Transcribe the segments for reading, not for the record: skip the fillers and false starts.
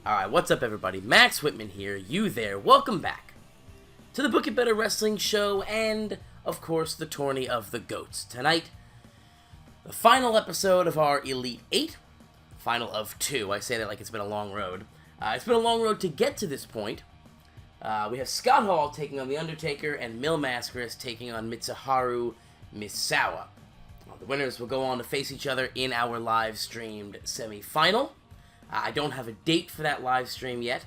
Alright, what's up everybody? Max Whitman here, you there, welcome back to the Book It Better Wrestling Show and, of course, the Tourney of the Goats. Tonight, the final episode of our Elite 8, final of 2, I say that like it's been a long road. It's been a long road to get to this point. We have Scott Hall taking on The Undertaker and Mil Mascaras taking on Mitsuharu Misawa. The winners will go on to face each other in our live-streamed semi-final. I don't have a date for that live stream yet.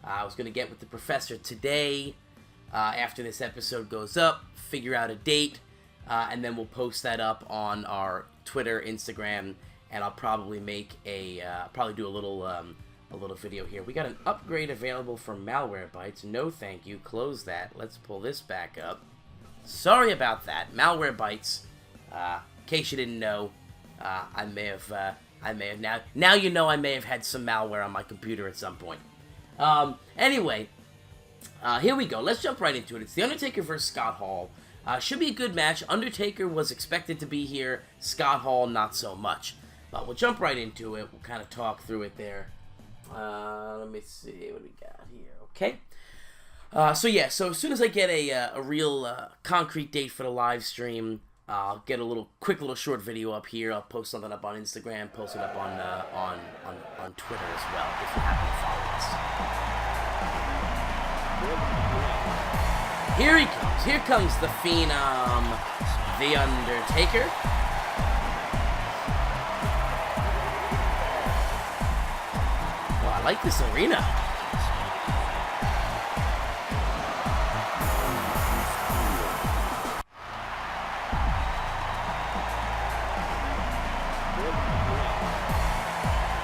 I was going to get with the professor today after this episode goes up, figure out a date, and then we'll post that up on our Twitter, Instagram, and I'll probably make probably do a little video here. We got an upgrade available for Malwarebytes. No thank you. Close that. Let's pull this back up. Sorry about that. Malwarebytes, in case you didn't know, I may have now you know I may have had some malware on my computer at some point. Anyway, here we go. Let's jump right into it. It's The Undertaker versus Scott Hall. Should be a good match. Undertaker was expected to be here. Scott Hall, not so much. But we'll jump right into it. We'll kind of talk through it there. Let me see what we got here. Okay. So as soon as I get a real concrete date for the live stream, I'll get a quick little short video up here. I'll post something up on Instagram, post it up on Twitter as well, if you happen to follow us. Here he comes. Here comes the Phenom, The Undertaker. Oh, I like this arena.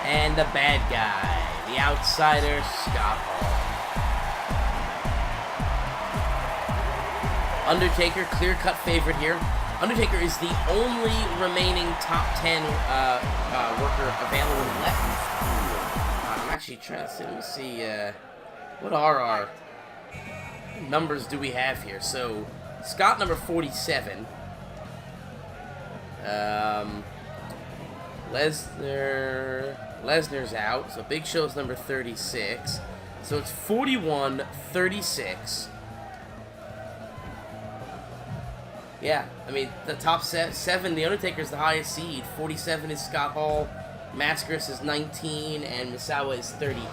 And the bad guy, the outsider, Scott Hall. Undertaker, clear-cut favorite here. Undertaker is the only remaining top 10 worker available left. I'm actually trying to see, let me see, what are our numbers do we have here? So, Scott number 47. Lesnar's out, so Big Show's number 36. So it's 41-36. Yeah, I mean, the top 7, The Undertaker's the highest seed. 47 is Scott Hall, Mascaras is 19, and Misawa is 38.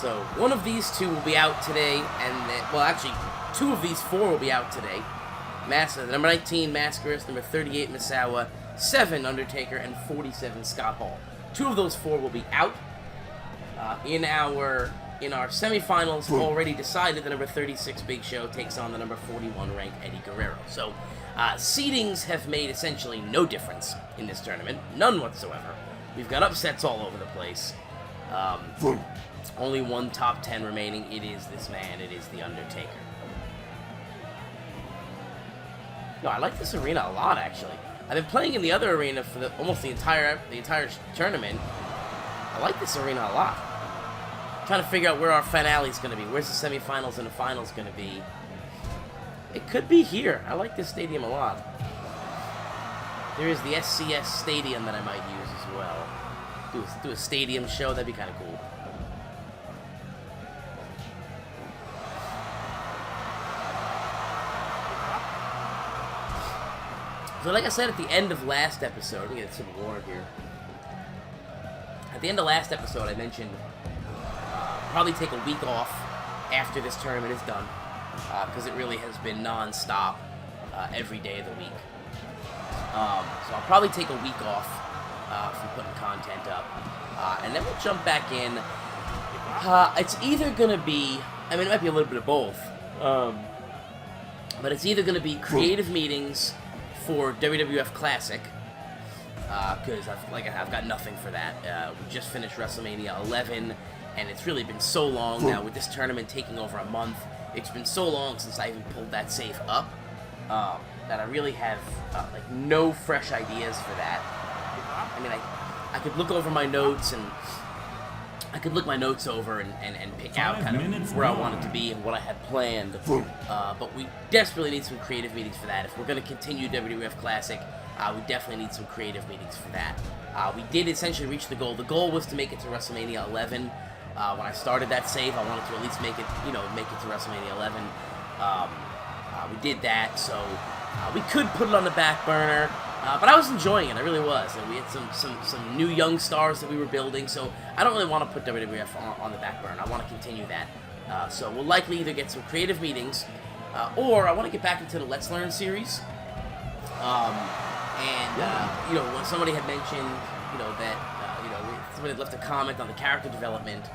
So one of these two will be out today, and well, actually, 2 of these 4 will be out today. Number 19, Mascaras, number 38, Misawa, 7, Undertaker, and 47, Scott Hall. 2 of those 4 will be out. In our semifinals, already decided the number 36 Big Show takes on the number 41 ranked Eddie Guerrero. So, seedings have made essentially no difference in this tournament. None whatsoever. We've got upsets all over the place. Only one top 10 remaining. It is this man. It is The Undertaker. No, I like this arena a lot, actually. I've been playing in the other arena for almost the entire tournament. I like this arena a lot. I'm trying to figure out where our finale's going to be. Where's the semifinals and the finals going to be? It could be here. I like this stadium a lot. There is the SCS Stadium that I might use as well. Do a stadium show. That'd be kind of cool. So like I said at the end of last episode, let me get some more here. At the end of last episode, I mentioned probably take a week off after this tournament is done, because it really has been non-stop every day of the week. So I'll probably take a week off from putting content up, and then we'll jump back in. It's either going to be, I mean, it might be a little bit of both, but it's either going to be creative meetings for WWF Classic, because I've got nothing for that. We just finished WrestleMania 11, and it's really been so long now with this tournament taking over a month. It's been so long since I even pulled that save up that I really have no fresh ideas for that. I mean, I could look over my notes and I could look my notes over and pick out kind of where I want it to be and what I had planned. But we desperately need some creative meetings for that. If we're going to continue WWF Classic, we definitely need some creative meetings for that. We did essentially reach the goal. The goal was to make it to WrestleMania 11. When I started that save, I wanted to at least make it to WrestleMania 11. We did that, so we could put it on the back burner, but I was enjoying it. I really was. And we had some new young stars that we were building, so I don't really want to put WWF on the back burner. I want to continue that. So we'll likely either get some creative meetings, or I want to get back into the Let's Learn series. When somebody had mentioned, somebody had left a comment on the character development,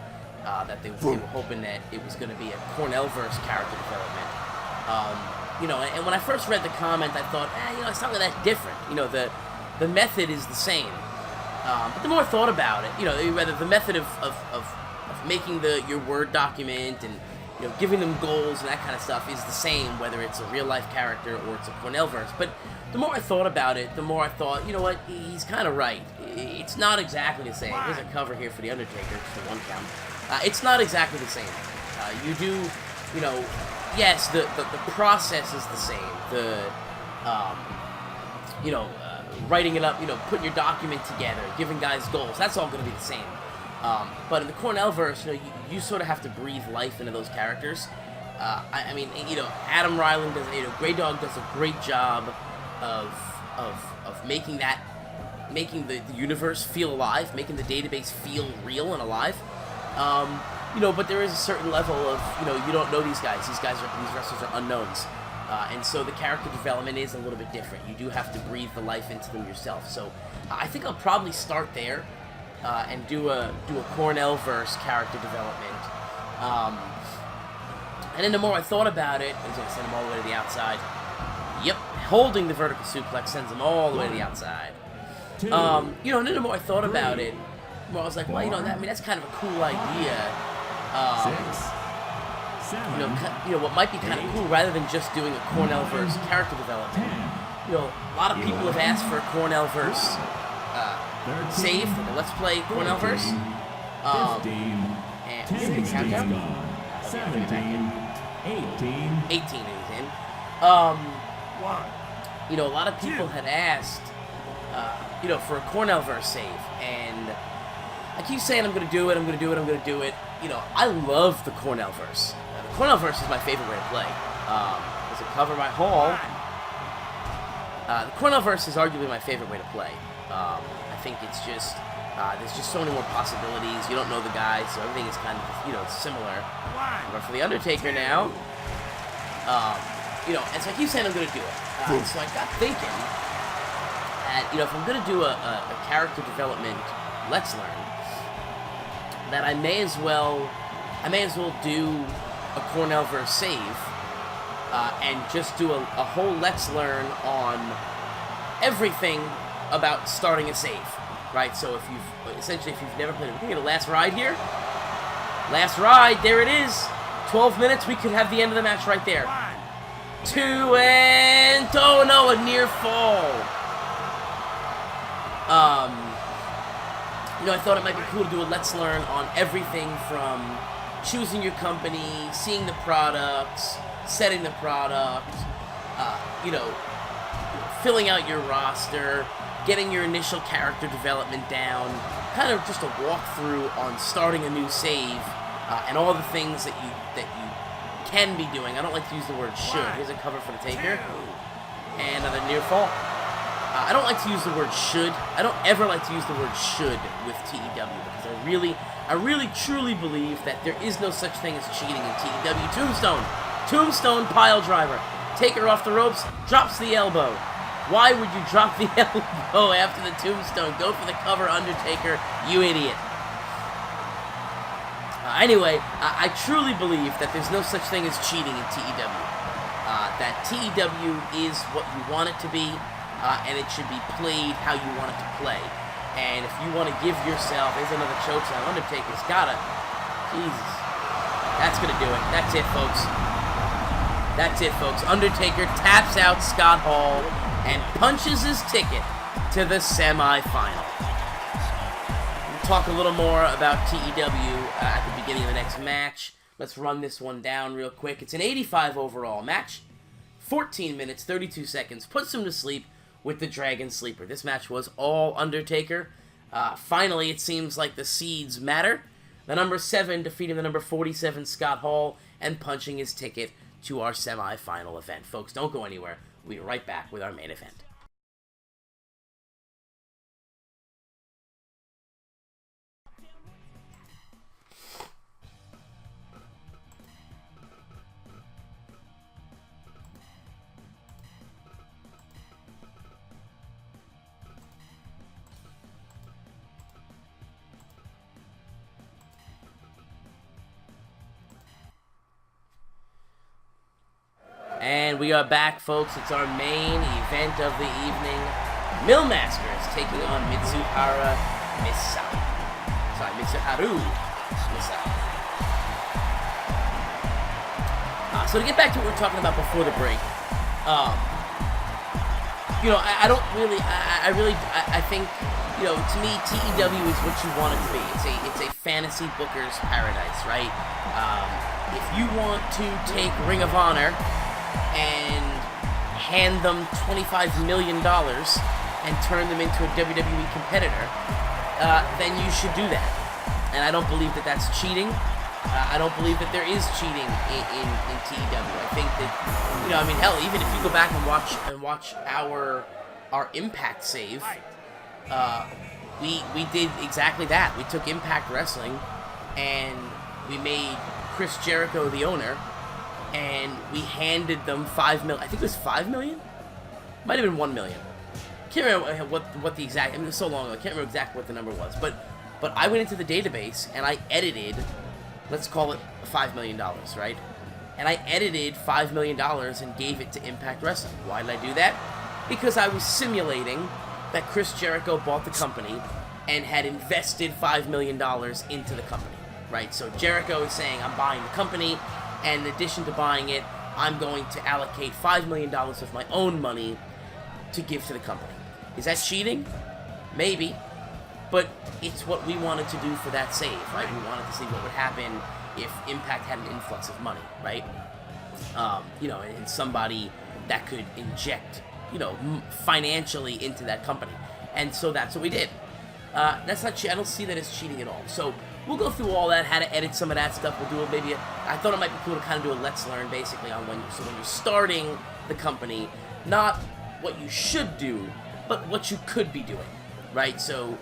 that they were hoping that it was going to be a Cornell-verse character development. And when I first read the comment, I thought, it's not really that different. The method is the same. But the more I thought about it, rather the method of making your Word document and giving them goals and that kind of stuff is the same, whether it's a real-life character or it's a Cornell-verse. But the more I thought about it, the more I thought, you know what, he's kind of right. It's not exactly the same. There's a cover here for The Undertaker, for one count. It's not exactly the same. You do, yes, the process is the same. Writing it up, putting your document together, giving guys goals, that's all going to be the same. But in the Cornell-verse, you sort of have to breathe life into those characters. Adam Ryland does, Grey Dog does a great job of making the universe feel alive, making the database feel real and alive. But there is a certain level of, you don't know these guys. These wrestlers are unknowns. And so the character development is a little bit different. You do have to breathe the life into them yourself. So I think I'll probably start there and do a Cornell-verse character development. And then the more I thought about it, I was going to send them all the way to the outside. Yep, holding the vertical suplex sends them all the way to the outside. And then the more I thought about it, the more I was like, well, that's kind of a cool idea. What might be kind of cool, rather than just doing a Cornell-verse character development. A lot of people have asked for a Cornell-verse save, like a Let's Play Cornell-verse. 15, 16, 17, 18 it is in. A lot of people had asked, for a Cornell-verse save, and I keep saying I'm going to do it. I love the Cornell-verse. The Cornell-verse is my favorite way to play. There's a cover by Hall. The Cornell-verse is arguably my favorite way to play. I think it's just, there's just so many more possibilities. You don't know the guys, so everything is kind of, similar. But for The Undertaker now, and so I keep saying I'm going to do it. So I got thinking that, if I'm going to do a character development Let's Learn, that I may as well do a Cornell-verse save, and just do a whole Let's Learn on everything about starting a save, right? So if you've never played it, we're going to get a last ride here. Last ride, there it is. 12 minutes, we could have the end of the match right there. 2 and, oh no, a near fall. I thought it might be cool to do a Let's Learn on everything from choosing your company, seeing the products, setting the product, filling out your roster, getting your initial character development down, kind of just a walkthrough on starting a new save, and all the things that you can be doing. I don't like to use the word should. Here's a cover for the Taker, and another near fall. I don't like to use the word should. I don't ever like to use the word should with TEW, because I really truly believe that there is no such thing as cheating in TEW. Tombstone pile driver. Taker off the ropes, drops the elbow. Why would you drop the elbow after the tombstone? Go for the cover, Undertaker, you idiot. Anyway, I truly believe that there's no such thing as cheating in TEW. That TEW is what you want it to be, and it should be played how you want it to play. And if you want to give yourself, there's another chokeslam. Undertaker's gotta, Jesus. That's gonna do it. That's it, folks. That's it, folks. Undertaker taps out Scott Hall and punches his ticket to the semi-final. We'll talk a little more about TEW at the beginning of the next match. Let's run this one down real quick. It's an 85 overall match. 14 minutes, 32 seconds. Puts him to sleep with the Dragon Sleeper. This match was all Undertaker. Finally, it seems like the seeds matter. The number 7 defeating the number 47 Scott Hall and punching his ticket to our semi-final event. Folks, don't go anywhere. We'll be right back with our main event. And we are back, folks. It's our main event of the evening. Millmaster is taking on Mitsuharu Misao. Mitsuharu Misao. So to get back to what we were talking about before the break, I think, to me, TEW is what you want it to be. It's a fantasy booker's paradise, right? If you want to take Ring of Honor and hand them $25 million and turn them into a WWE competitor, then you should do that. And I don't believe that that's cheating. I don't believe that there is cheating in TEW. I think that, hell, even if you go back and watch our Impact save, we did exactly that. We took Impact Wrestling and we made Chris Jericho the owner, and we handed them $5 million. I think it was $5 million? Might have been $1 million. Can't remember what the exact, it was so long ago, I can't remember exactly what the number was, but I went into the database and I edited, let's call it $5 million, right? And I edited $5 million and gave it to Impact Wrestling. Why did I do that? Because I was simulating that Chris Jericho bought the company and had invested $5 million into the company, right? So Jericho is saying, I'm buying the company, and in addition to buying it, I'm going to allocate $5 million of my own money to give to the company. Is that cheating? Maybe. But it's what we wanted to do for that save, right? We wanted to see what would happen if Impact had an influx of money, right? And somebody that could inject, financially into that company. And so that's what we did. That's not I don't see that as cheating at all. So we'll go through all that, how to edit some of that stuff. We'll do I thought it might be cool to kind of do a let's learn basically on when you're starting the company, not what you should do, but what you could be doing, right? So,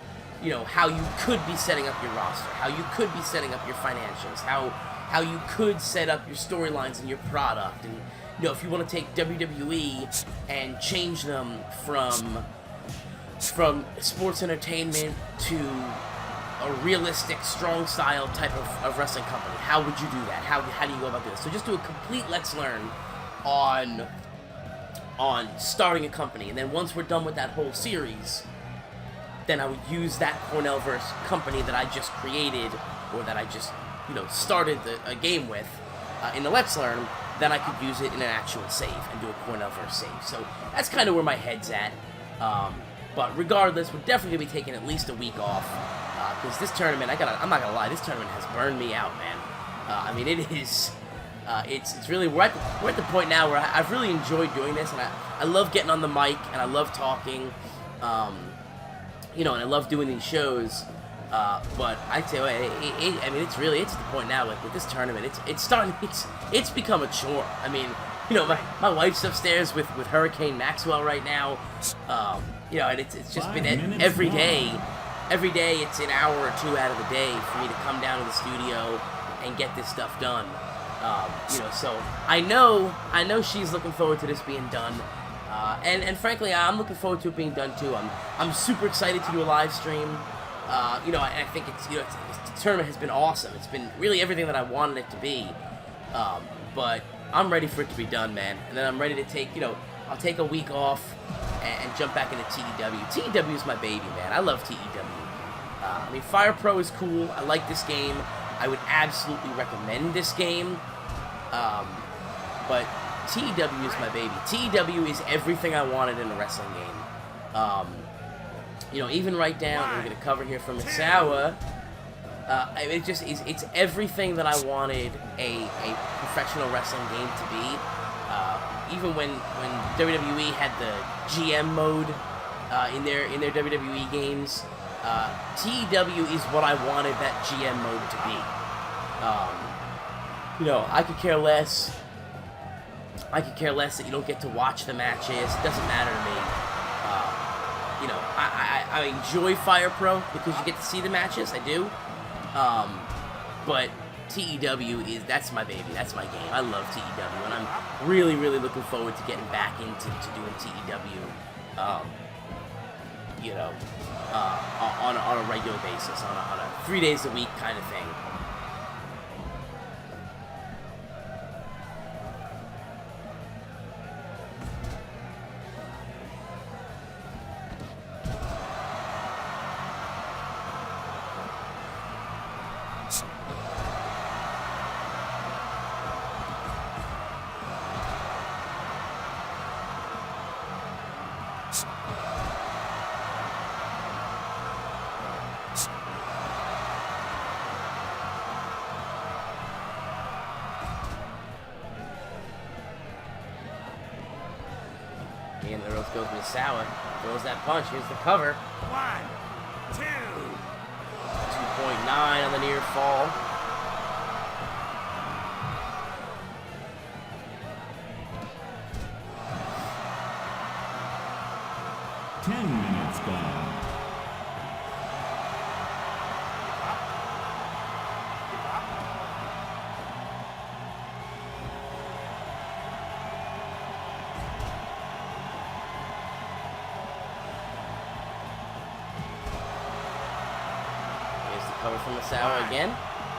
how you could be setting up your roster, how you could be setting up your financials, how you could set up your storylines and your product, and, if you want to take WWE and change them from sports entertainment to a realistic, strong style type of wrestling company. How would you do that? How do you go about this? So just do a complete let's learn on starting a company, and then once we're done with that whole series, then I would use that Cornellverse company that I just created, or that I just started a game with in the let's learn. Then I could use it in an actual save and do a Cornellverse save. So that's kind of where my head's at. But regardless, we're definitely going to be taking at least a week off. Because this tournament, I'm not gonna lie, this tournament has burned me out, man. It is, it's really, we're at the point now where I've really enjoyed doing this, and I love getting on the mic, and I love talking, and I love doing these shows, but I tell you, it's the point now, like, with this tournament, it's become a chore. My wife's upstairs with Hurricane Maxwell right now, and it's just been every day. Every day, it's an hour or two out of the day for me to come down to the studio and get this stuff done. So I know she's looking forward to this being done, and frankly, I'm looking forward to it being done too. I'm super excited to do a live stream. I think the tournament has been awesome. It's been really everything that I wanted it to be. But I'm ready for it to be done, man. And then I'm ready to take, I'll take a week off and jump back into TEW. TEW is my baby, man. I love TEW. Fire Pro is cool. I like this game. I would absolutely recommend this game. But TEW is my baby. TEW is everything I wanted in a wrestling game. Even right down, we're going to cover here from Misawa. It's everything that I wanted a professional wrestling game to be. even when WWE had the GM mode in their WWE games, TEW is what I wanted that GM mode to be. You know, I could care less. I could care less that you don't get to watch the matches. It doesn't matter to me. You know, I enjoy Fire Pro because you get to see the matches. I do. But TEW that's my baby. That's my game. I love TEW, and I'm really, really looking forward to getting back into doing TEW. You know, on a regular basis, on a 3 days a week kind of thing. And there goes Misawa. Throws that punch. Here's the cover. 1, 2. 2.9 on the near fall. Minutes gone. Cover from Misawa again.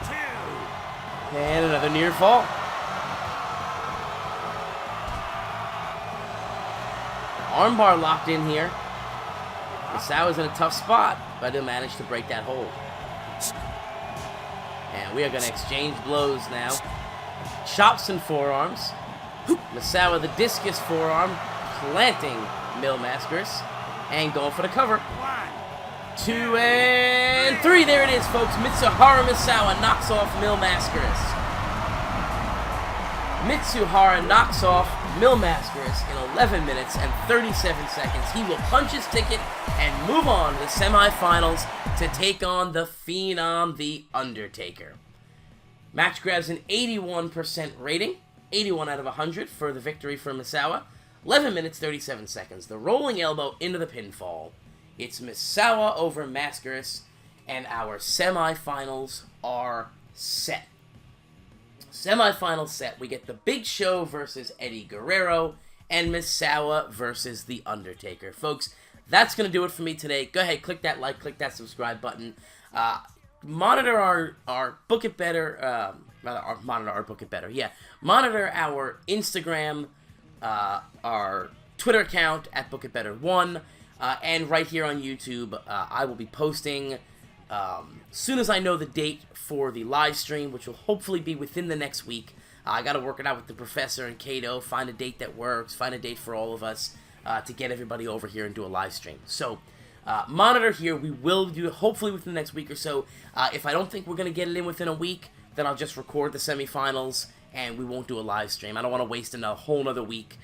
2. And another near fall. Armbar locked in here. Misawa's in a tough spot, but he'll manage to break that hold. And we are going to exchange blows now. Chops and forearms. Misawa the discus forearm, planting Mil Mascaris, and going for the cover. 2 and 3. There it is, folks. Mitsuhara Misawa knocks off Mil Mascaris. Mitsuhara knocks off Mil Mascaris in 11 minutes and 37 seconds. He will punch his ticket and move on to the semifinals to take on the Phenom, The Undertaker. Match grabs an 81% rating, 81 out of 100 for the victory for Misawa. 11 minutes, 37 seconds. The rolling elbow into the pinfall. It's Misawa over Mascaris, and our semifinals are set. Semifinal set, we get the Big Show versus Eddie Guerrero, and Misawa versus The Undertaker. Folks, that's going to do it for me today. Go ahead, click that like, click that subscribe button. Monitor our Book It Better, monitor our Book It Better, yeah. Monitor our Instagram, our Twitter account at Book It Better 1, and right here on YouTube, I will be posting soon as I know the date for the live stream, which will hopefully be within the next week. I got to work it out with the professor and Kato, find a date that works, find a date for all of us to get everybody over here and do a live stream. So, monitor here. We will do it hopefully within the next week or so. If I don't think we're going to get it in within a week, then I'll just record the semifinals and we won't do a live stream. I don't want to waste a whole nother week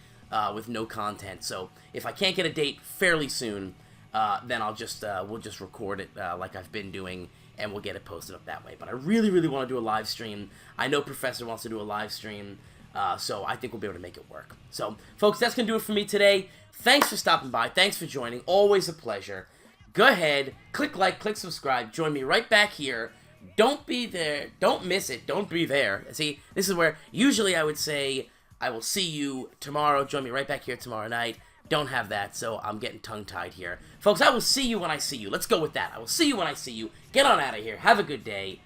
with no content. So, if I can't get a date fairly soon, then I'll just we'll just record it like I've been doing, and we'll get it posted up that way. But I really, really want to do a live stream. I know Professor wants to do a live stream, so I think we'll be able to make it work. So, folks, that's going to do it for me today. Thanks for stopping by. Thanks for joining. Always a pleasure. Go ahead, click like, click subscribe. Join me right back here. Don't be there. Don't miss it. Don't be there. See, this is where usually I would say I will see you tomorrow. Join me right back here tomorrow night. Don't have that, so I'm getting tongue-tied here. Folks, I will see you when I see you. Let's go with that. I will see you when I see you. Get on out of here. Have a good day.